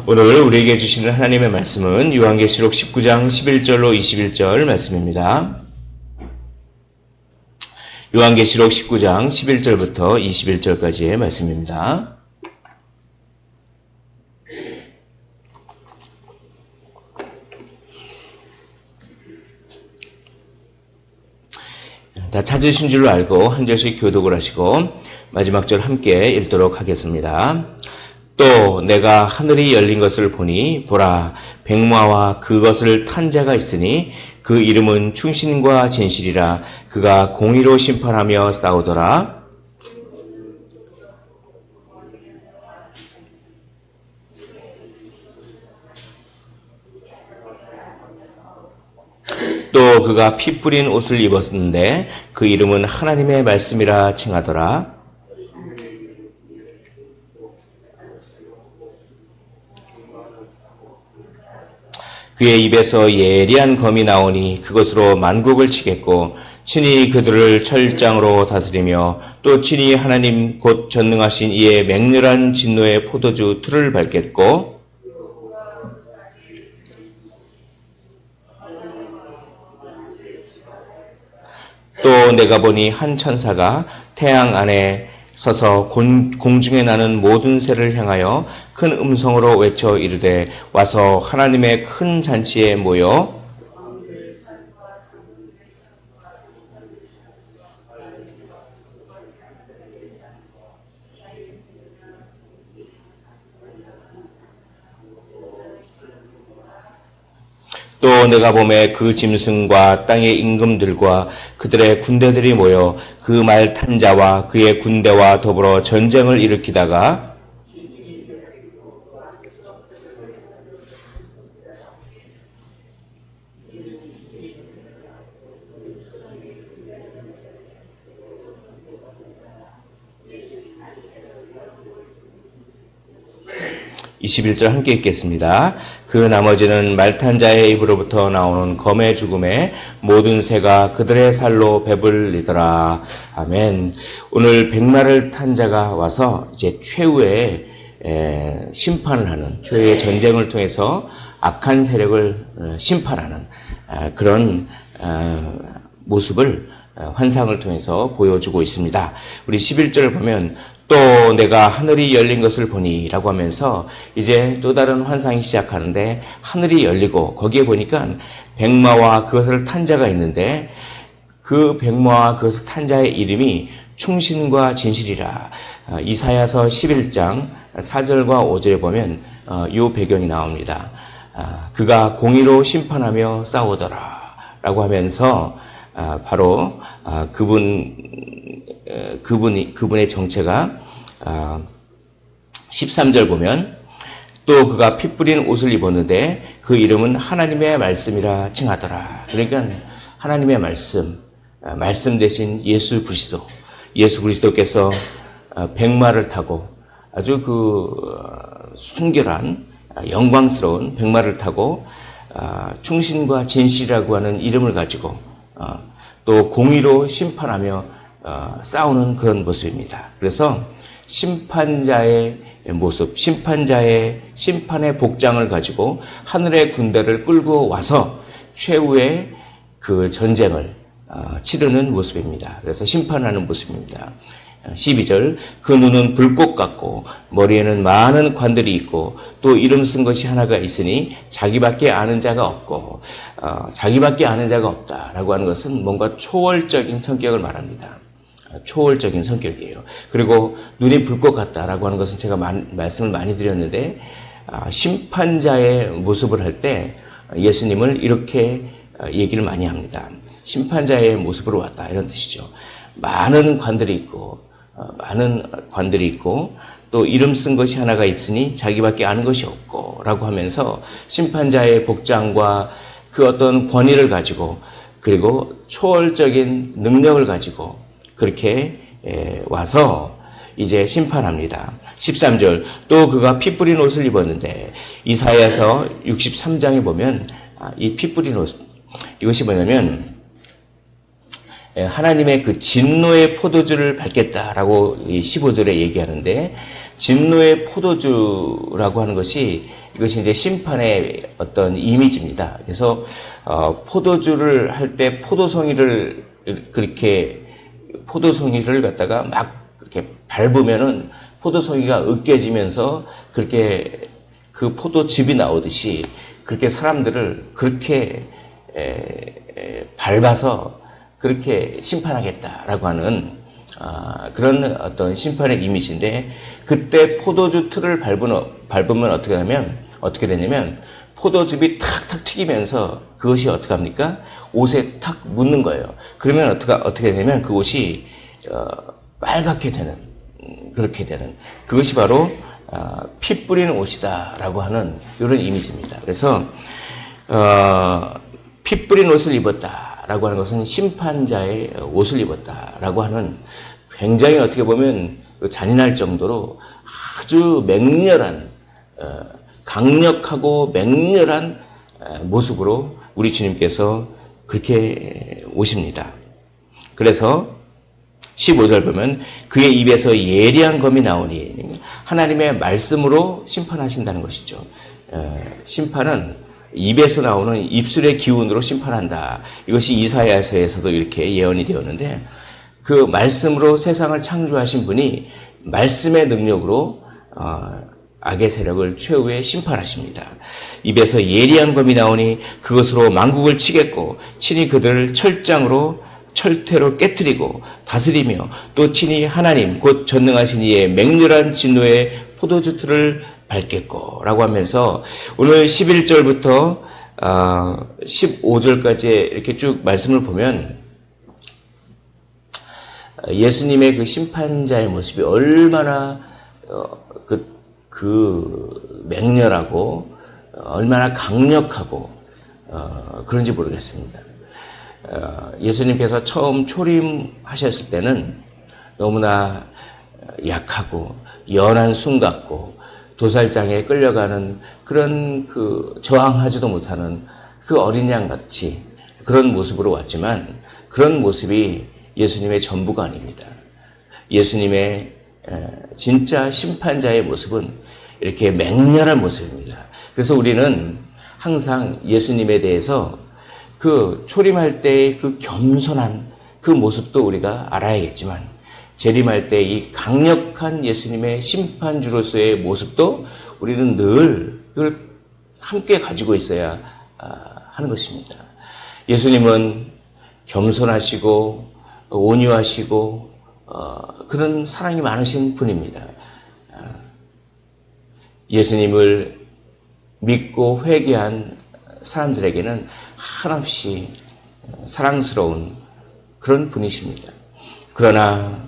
오늘 우리에게 주시는 하나님의 말씀은 요한계시록 19장 11절로 21절 말씀입니다. 요한계시록 19장 11절부터 21절까지의 말씀입니다. 다 찾으신 줄로 알고 한 절씩 교독을 하시고 마지막 절 함께 읽도록 하겠습니다. 또 내가 하늘이 열린 것을 보니 보라 백마와 그것을 탄 자가 있으니 그 이름은 충신과 진실이라. 그가 공의로 심판하며 싸우더라. 또 그가 피 뿌린 옷을 입었는데 그 이름은 하나님의 말씀이라 칭하더라. 그의 입에서 예리한 검이 나오니 그것으로 만국을 치겠고 친히 그들을 철장으로 다스리며 또 친히 하나님 곧 전능하신 이의 맹렬한 진노의 포도주 틀을 밟겠고 또 내가 보니 한 천사가 태양 안에 서서 공중에 나는 모든 새를 향하여 큰 음성으로 외쳐 이르되 와서 하나님의 큰 잔치에 모여 또 내가 보매 그 짐승과 땅의 임금들과 그들의 군대들이 모여 그 말 탄 자와 그의 군대와 더불어 전쟁을 일으키다가 21절 함께 읽겠습니다. 그 나머지는 말탄 자의 입으로부터 나오는 검의 죽음에 모든 새가 그들의 살로 배불리더라. 아멘. 오늘 백마를 탄 자가 와서 이제 최후의 심판을 하는, 최후의 전쟁을 통해서 악한 세력을 심판하는 그런 모습을 환상을 통해서 보여주고 있습니다. 우리 11절을 보면 또 내가 하늘이 열린 것을 보니 라고 하면서 이제 또 다른 환상이 시작하는데 하늘이 열리고 거기에 보니까 백마와 그것을 탄 자가 있는데 그 백마와 그것을 탄 자의 이름이 충신과 진실이라. 이사야서 11장 4절과 5절에 보면 이 배경이 나옵니다. 그가 공의로 심판하며 싸우더라 라고 하면서 바로 그분의 정체가 13절 보면 또 그가 피 뿌린 옷을 입었는데 그 이름은 하나님의 말씀이라 칭하더라. 그러니까 하나님의 말씀 대신 예수 그리스도께서 백마를 타고 아주 순결한 영광스러운 백마를 타고 충신과 진실이라고 하는 이름을 가지고 또 공의로 심판하며 싸우는 그런 모습입니다. 그래서 심판자의 모습, 심판자의 심판의 복장을 가지고 하늘의 군대를 끌고 와서 최후의 그 전쟁을 치르는 모습입니다. 그래서 심판하는 모습입니다. 12절 그 눈은 불꽃 같고 머리에는 많은 관들이 있고 또 이름 쓴 것이 하나가 있으니 자기밖에 아는 자가 없고 자기밖에 아는 자가 없다라고 하는 것은 뭔가 초월적인 성격을 말합니다. 초월적인 성격이에요. 그리고 눈이 불꽃 같다라고 하는 것은 제가 말씀을 많이 드렸는데 심판자의 모습을 할 때 예수님을 이렇게 얘기를 많이 합니다. 심판자의 모습으로 왔다 이런 뜻이죠. 많은 관들이 있고 또 이름 쓴 것이 하나가 있으니 자기밖에 아는 것이 없고 라고 하면서 심판자의 복장과 그 어떤 권위를 가지고 그리고 초월적인 능력을 가지고 그렇게 와서 이제 심판합니다. 13절 또 그가 피 뿌린 옷을 입었는데 이사야서 63장에 보면 이 피 뿌린 옷 이것이 뭐냐면 하나님의 그 진노의 포도주를 밟겠다라고 15절에 얘기하는데 진노의 포도주라고 하는 것이 이것이 이제 심판의 어떤 이미지입니다. 그래서 포도주를 할 때 포도송이를 갖다가 막 그렇게 밟으면은 포도송이가 으깨지면서 그렇게 그 포도즙이 나오듯이 그렇게 사람들을 그렇게 밟아서 그렇게 심판하겠다라고 하는 그런 어떤 심판의 이미지인데, 그때 포도주 틀을 밟으면 어떻게 되냐면 포도즙이 탁탁 튀기면서 그것이 어떻게 합니까? 옷에 탁 묻는 거예요. 그러면 어떻게 되냐면 그 옷이 빨갛게 되는, 그렇게 되는, 그것이 바로 피 뿌리는 옷이다라고 하는 이런 이미지입니다. 그래서 피 뿌린 옷을 입었다라고 하는 것은 심판자의 옷을 입었다라고 하는, 굉장히 어떻게 보면 잔인할 정도로 아주 맹렬한, 강력하고 맹렬한 모습으로 우리 주님께서 그렇게 오십니다. 그래서 15절 보면 그의 입에서 예리한 검이 나오니, 하나님의 말씀으로 심판하신다는 것이죠. 심판은 입에서 나오는 입술의 기운으로 심판한다. 이것이 이사야서에서도 이렇게 예언이 되었는데, 그 말씀으로 세상을 창조하신 분이 말씀의 능력으로 악의 세력을 최후에 심판하십니다. 입에서 예리한 검이 나오니 그것으로 만국을 치겠고 친히 그들을 철퇴로 깨뜨리고 다스리며 또 친히 하나님 곧 전능하신 이의 맹렬한 진노의 포도주 틀을 밟겠고 라고 하면서, 오늘 11절부터 15절까지 이렇게 쭉 말씀을 보면 예수님의 그 심판자의 모습이 얼마나 맹렬하고 얼마나 강력하고 그런지 모르겠습니다. 예수님께서 처음 초림하셨을 때는 너무나 약하고 연한 순 같고 도살장에 끌려가는 그런 저항하지도 못하는 그 어린 양 같이 그런 모습으로 왔지만, 그런 모습이 예수님의 전부가 아닙니다. 예수님의 진짜 심판자의 모습은 이렇게 맹렬한 모습입니다. 그래서 우리는 항상 예수님에 대해서 그 초림할 때의 그 겸손한 그 모습도 우리가 알아야겠지만, 재림할 때 이 강력한 예수님의 심판주로서의 모습도 우리는 늘 함께 가지고 있어야 하는 것입니다. 예수님은 겸손하시고 온유하시고 그런 사랑이 많으신 분입니다. 예수님을 믿고 회개한 사람들에게는 한없이 사랑스러운 그런 분이십니다. 그러나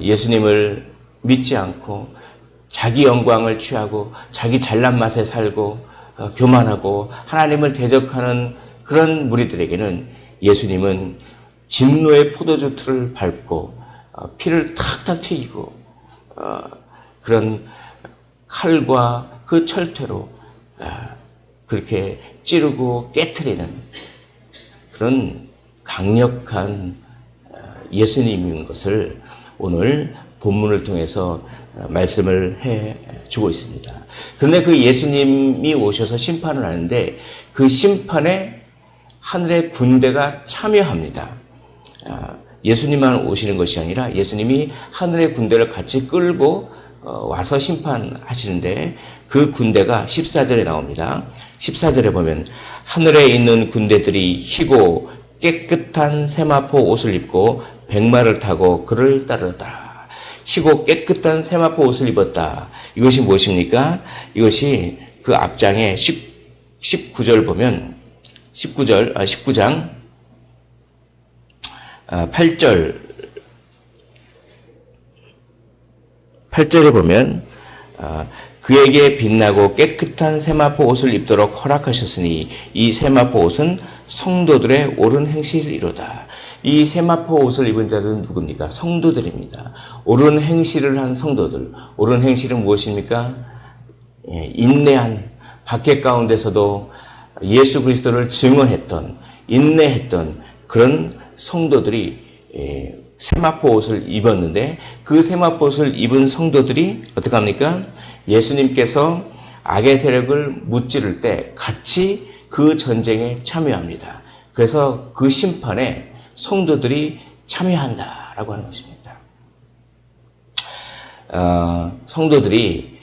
예수님을 믿지 않고 자기 영광을 취하고 자기 잘난 맛에 살고 교만하고 하나님을 대적하는 그런 무리들에게는 예수님은 진노의 포도주 틀을 밟고 피를 탁탁 튀기고 그런 칼과 그 철퇴로 그렇게 찌르고 깨트리는 그런 강력한 예수님인 것을 오늘 본문을 통해서 말씀을 해 주고 있습니다. 그런데 그 예수님이 오셔서 심판을 하는데 그 심판에 하늘의 군대가 참여합니다. 예수님만 오시는 것이 아니라 예수님이 하늘의 군대를 같이 끌고 와서 심판하시는데, 그 군대가 14절에 나옵니다. 14절에 보면 하늘에 있는 군대들이 희고 깨끗한 세마포 옷을 입고 백마를 타고 그를 따르더라. 희고 깨끗한 세마포 옷을 입었다. 이것이 무엇입니까? 이것이 그 앞장에 19절 보면 19장 8절에 보면 그에게 빛나고 깨끗한 세마포 옷을 입도록 허락하셨으니 이 세마포 옷은 성도들의 옳은 행실이로다. 이 세마포 옷을 입은 자들은 누굽니까? 성도들입니다. 옳은 행실을 한 성도들. 옳은 행실은 무엇입니까? 인내한, 박해 가운데서도 예수 그리스도를 증언했던, 인내했던 그런 성도들이 세마포 옷을 입었는데 그 세마포 옷을 입은 성도들이 어떻게 합니까? 예수님께서 악의 세력을 무찌를 때 같이 그 전쟁에 참여합니다. 그래서 그 심판에 성도들이 참여한다라고 하는 것입니다. 성도들이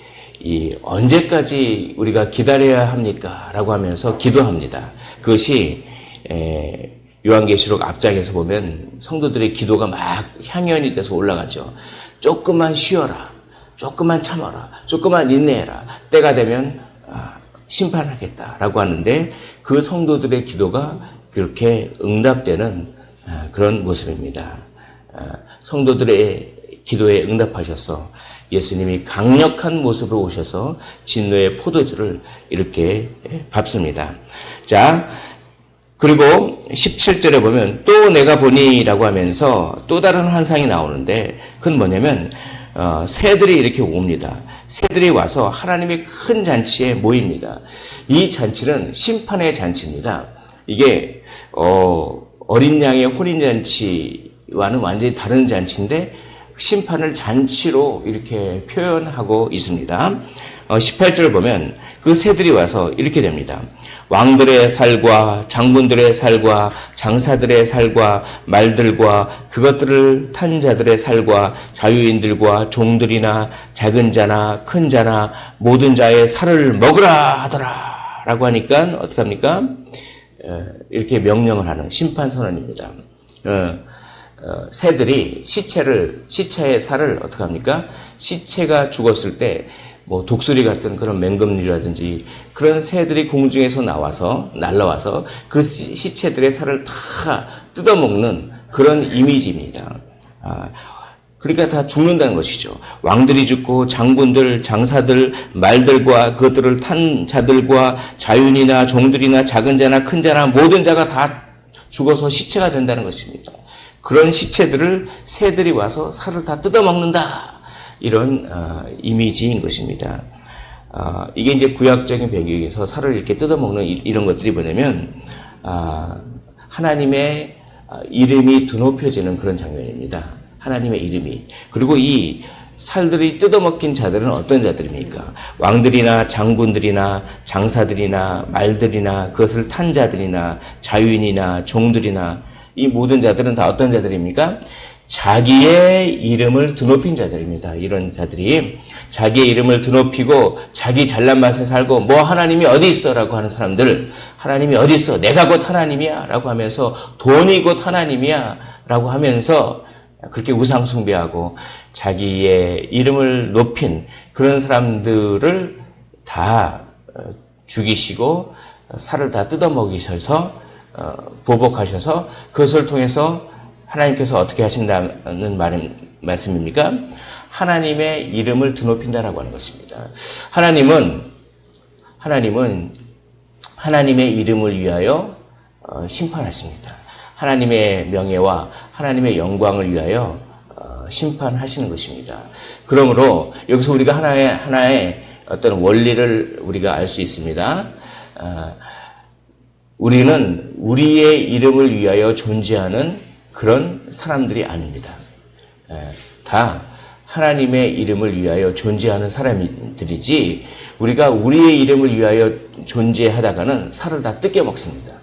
언제까지 우리가 기다려야 합니까? 라고 하면서 기도합니다. 그것이 요한계시록 앞장에서 보면 성도들의 기도가 막 향연이 돼서 올라가죠. 조금만 쉬어라. 조금만 참아라. 조금만 인내해라. 때가 되면 심판하겠다라고 하는데 그 성도들의 기도가 그렇게 응답되는 그런 모습입니다. 성도들의 기도에 응답하셔서 예수님이 강력한 모습으로 오셔서 진노의 포도주를 이렇게 밟습니다. 자, 그리고 17절에 보면 또 내가 보니라고 하면서 또 다른 환상이 나오는데 그건 뭐냐면 새들이 이렇게 옵니다. 새들이 와서 하나님의 큰 잔치에 모입니다. 이 잔치는 심판의 잔치입니다. 이게 어린 양의 혼인잔치와는 완전히 다른 잔치인데 심판을 잔치로 이렇게 표현하고 있습니다. 18절을 보면 그 새들이 와서 이렇게 됩니다. 왕들의 살과 장군들의 살과 장사들의 살과 말들과 그것들을 탄 자들의 살과 자유인들과 종들이나 작은 자나 큰 자나 모든 자의 살을 먹으라 하더라 라고 하니까 어떻게 합니까? 이렇게 명령을 하는 심판 선언입니다. 새들이 시체의 살을 어떻게 합니까? 시체가 죽었을 때 뭐 독수리 같은 그런 맹금류라든지 그런 새들이 공중에서 날라와서 그 시체들의 살을 다 뜯어먹는 그런 이미지입니다. 그러니까 다 죽는다는 것이죠. 왕들이 죽고 장군들, 장사들, 말들과 그것들을 탄 자들과 자윤이나 종들이나 작은 자나 큰 자나 모든 자가 다 죽어서 시체가 된다는 것입니다. 그런 시체들을 새들이 와서 살을 다 뜯어먹는다. 이런 이미지인 것입니다. 이게 이제 구약적인 배경에서 살을 이렇게 뜯어먹는 이런 것들이 뭐냐면 하나님의 이름이 드높여지는 그런 장면입니다. 하나님의 이름이. 그리고 이 살들이 뜯어먹힌 자들은 어떤 자들입니까? 왕들이나 장군들이나 장사들이나 말들이나 그것을 탄 자들이나 자유인이나 종들이나 이 모든 자들은 다 어떤 자들입니까? 자기의 이름을 드높인 자들입니다. 이런 자들이 자기의 이름을 드높이고 자기 잘난 맛에 살고 뭐 하나님이 어디 있어? 라고 하는 사람들, 하나님이 어디 있어? 내가 곧 하나님이야 라고 하면서 돈이 곧 하나님이야 라고 하면서 그렇게 우상 숭배하고 자기의 이름을 높인 그런 사람들을 다 죽이시고 살을 다 뜯어먹이셔서 보복하셔서 그것을 통해서 하나님께서 어떻게 하신다는 말씀입니까? 하나님의 이름을 드높인다라고 하는 것입니다. 하나님은 하나님의 이름을 위하여 심판하십니다. 하나님의 명예와 하나님의 영광을 위하여 심판하시는 것입니다. 그러므로 여기서 우리가 하나의 어떤 원리를 우리가 알 수 있습니다. 우리는 우리의 이름을 위하여 존재하는 그런 사람들이 아닙니다. 다 하나님의 이름을 위하여 존재하는 사람들이지 우리가 우리의 이름을 위하여 존재하다가는 살을 다 뜯겨 먹습니다.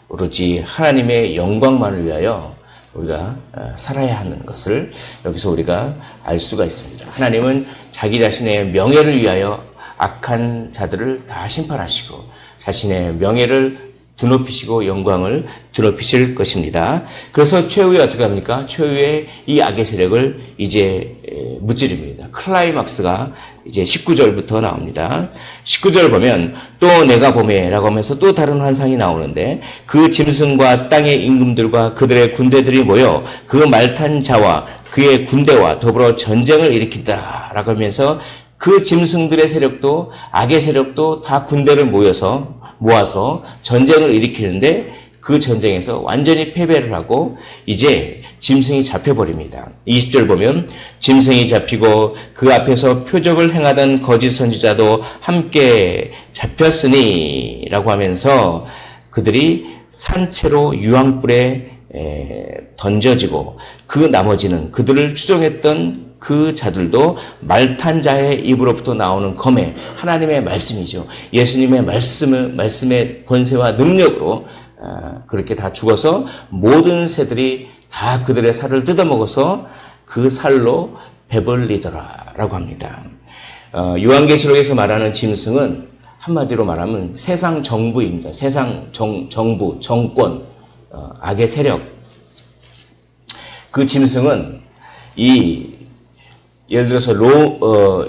오로지 하나님의 영광만을 위하여 우리가 살아야 하는 것을 여기서 우리가 알 수가 있습니다. 하나님은 자기 자신의 명예를 위하여 악한 자들을 다 심판하시고 자신의 명예를 드높이시고 영광을 드높이실 것입니다. 그래서 최후에 어떻게 합니까? 최후에 이 악의 세력을 이제 무찌릅니다. 클라이막스가 이제 19절부터 나옵니다. 19절 보면 또 내가 보매라고 하면서 또 다른 환상이 나오는데 그 짐승과 땅의 임금들과 그들의 군대들이 모여 그 말탄 자와 그의 군대와 더불어 전쟁을 일으키더라라고 하면서 그 짐승들의 세력도 악의 세력도 다 군대를 모아서 전쟁을 일으키는데 그 전쟁에서 완전히 패배를 하고 이제 짐승이 잡혀버립니다. 20절 보면 짐승이 잡히고 그 앞에서 표적을 행하던 거짓 선지자도 함께 잡혔으니 라고 하면서 그들이 산채로 유황불에 던져지고 그 나머지는 그들을 추종했던 그 자들도 말탄 자의 입으로부터 나오는 검에 하나님의 말씀이죠. 예수님의 말씀의 권세와 능력으로 그렇게 다 죽어서 모든 새들이 다 그들의 살을 뜯어먹어서 그 살로 배불리더라라고 합니다. 요한계시록에서 말하는 짐승은 한마디로 말하면 세상 정부입니다. 세상 정부, 정권, 악의 세력. 그 짐승은 예를 들어서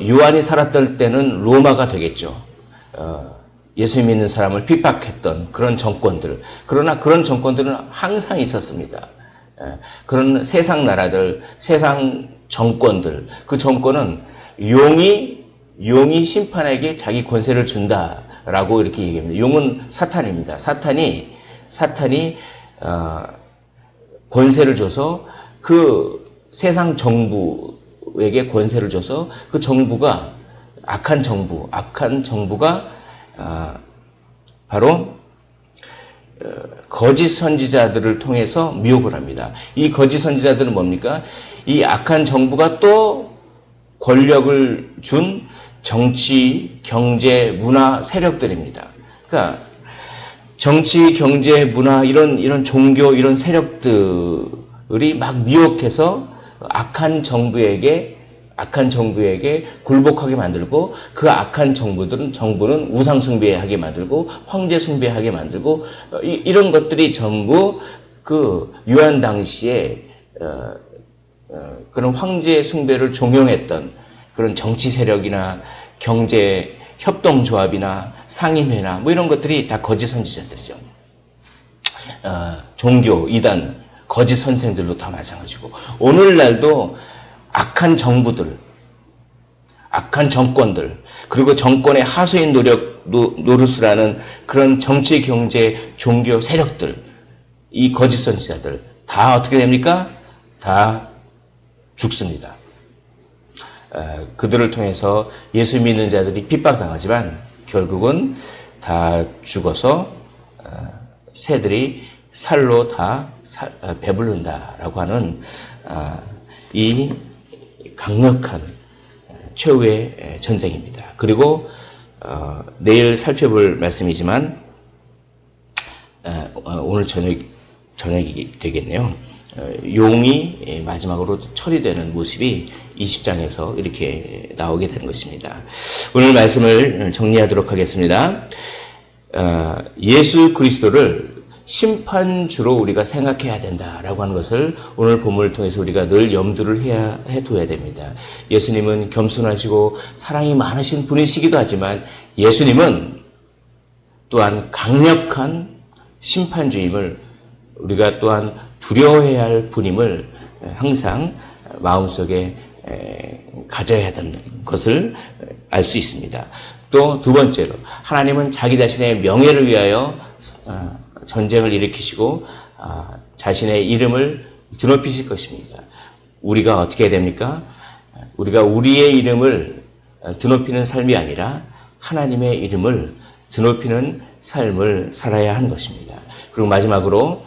요한이 살았던 때는 로마가 되겠죠. 예수 믿는 사람을 핍박했던 그런 정권들. 그러나 그런 정권들은 항상 있었습니다. 그런 세상 나라들, 세상 정권들, 그 정권은 용이 심판에게 자기 권세를 준다라고 이렇게 얘기합니다. 용은 사탄입니다. 사탄이 권세를 줘서 그 세상 정부에게 권세를 줘서 그 정부가 악한 정부가 바로 거짓 선지자들을 통해서 미혹을 합니다. 이 거짓 선지자들은 뭡니까? 이 악한 정부가 또 권력을 준 정치, 경제, 문화 세력들입니다. 그러니까 정치, 경제, 문화 이런 종교 이런 세력들이 막 미혹해서 악한 정부에게 굴복하게 만들고 그 악한 정부는 우상 숭배하게 만들고 황제 숭배하게 만들고 이런 것들이 전부 그 요한 당시에 그런 황제 숭배를 종용했던 그런 정치 세력이나 경제 협동조합이나 상임회나 뭐 이런 것들이 다 거짓 선지자들이죠. 종교, 이단, 거짓 선생들도 다 마찬가지고 오늘날도 악한 정부들, 악한 정권들, 그리고 정권의 하수인 노릇을 하는 그런 정치, 경제, 종교 세력들, 이 거짓 선지자들 다 어떻게 됩니까? 다 죽습니다. 그들을 통해서 예수 믿는 자들이 핍박당하지만 결국은 다 죽어서 새들이 살로 다 배부른다라고 하는 이 강력한 최후의 전쟁입니다. 그리고 내일 살펴볼 말씀이지만 오늘 저녁이 되겠네요. 용이 마지막으로 처리되는 모습이 20장에서 이렇게 나오게 되는 것입니다. 오늘 말씀을 정리하도록 하겠습니다. 예수 그리스도를 심판주로 우리가 생각해야 된다라고 하는 것을 오늘 본문을 통해서 우리가 늘 염두를 해둬야 됩니다. 예수님은 겸손하시고 사랑이 많으신 분이시기도 하지만 예수님은 또한 강력한 심판주임을 우리가 또한 두려워해야 할 분임을 항상 마음속에 가져야 한다는 것을 알 수 있습니다. 또 두 번째로 하나님은 자기 자신의 명예를 위하여 전쟁을 일으키시고 자신의 이름을 드높이실 것입니다. 우리가 어떻게 해야 됩니까? 우리가 우리의 이름을 드높이는 삶이 아니라 하나님의 이름을 드높이는 삶을 살아야 하는 것입니다. 그리고 마지막으로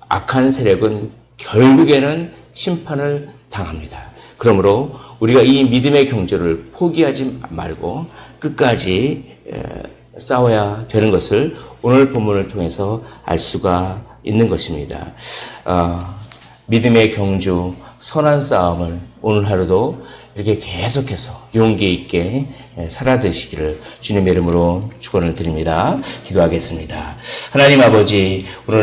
악한 세력은 결국에는 심판을 당합니다. 그러므로 우리가 이 믿음의 경주를 포기하지 말고 끝까지 싸워야 되는 것을 오늘 본문을 통해서 알 수가 있는 것입니다. 믿음의 경주, 선한 싸움을 오늘 하루도 이렇게 계속해서 용기 있게 살아드시기를 주님의 이름으로 축원을 드립니다. 기도하겠습니다. 하나님 아버지, 오늘